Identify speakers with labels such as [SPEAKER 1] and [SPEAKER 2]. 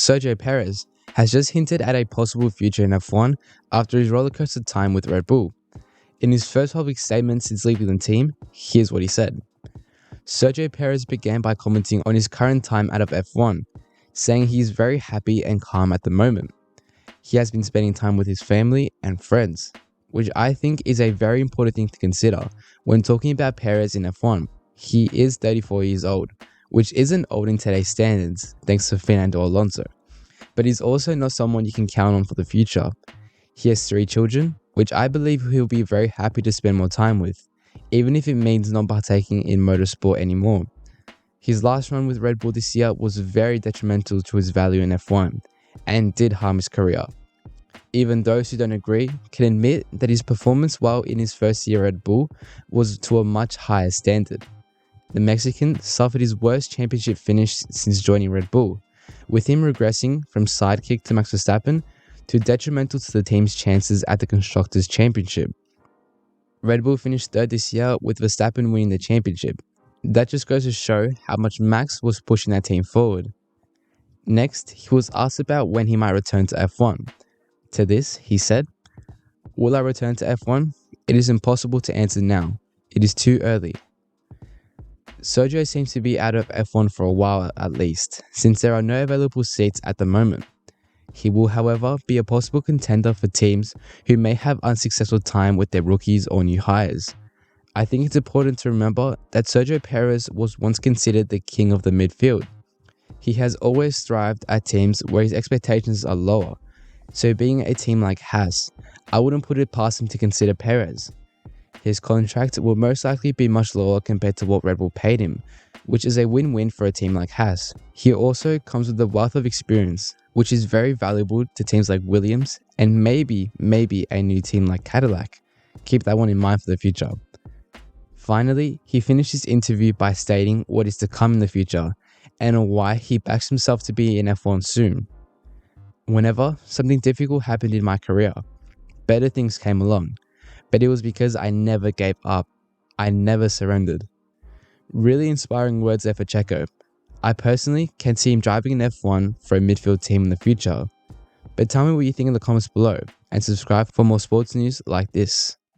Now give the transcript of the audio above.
[SPEAKER 1] Sergio Perez has just hinted at a possible future in F1 after his rollercoaster time with Red Bull. In his first public statement since leaving the team, here's what he said. Sergio Perez began by commenting on his current time out of F1, saying he is very happy and calm at the moment. He has been spending time with his family and friends, which I think is a very important thing to consider when talking about Perez in F1. He is 34 years old, which isn't old in today's standards thanks to Fernando Alonso, but he's also not someone you can count on for the future. He has 3 children, which I believe he'll be very happy to spend more time with, even if it means not partaking in motorsport anymore. His last run with Red Bull this year was very detrimental to his value in F1 and did harm his career. Even those who don't agree can admit that his performance while in his first year at Red Bull was to a much higher standard. The Mexican suffered his worst championship finish since joining Red Bull, with him regressing from sidekick to Max Verstappen to detrimental to the team's chances at the Constructors' Championship. Red Bull finished 3rd this year with Verstappen winning the championship. That just goes to show how much Max was pushing that team forward. Next, he was asked about when he might return to F1. To this, he said, "Will I return to F1? It is impossible to answer now. It is too early." Sergio seems to be out of F1 for a while at least, since there are no available seats at the moment. He will, however, be a possible contender for teams who may have unsuccessful time with their rookies or new hires. I think it's important to remember that Sergio Perez was once considered the king of the midfield. He has always thrived at teams where his expectations are lower, so being a team like Haas, I wouldn't put it past him to consider Perez. His contract will most likely be much lower compared to what Red Bull paid him, which is a win-win for a team like Haas. He also comes with a wealth of experience, which is very valuable to teams like Williams and maybe a new team like Cadillac. Keep that one in mind for the future. Finally, he finished his interview by stating what is to come in the future and why he backs himself to be in F1 soon. Whenever something difficult happened in my career, better things came along, but it was because I never gave up. I never surrendered. Really inspiring words there for Checo. I personally can see him driving an F1 for a midfield team in the future. But tell me what you think in the comments below and subscribe for more sports news like this.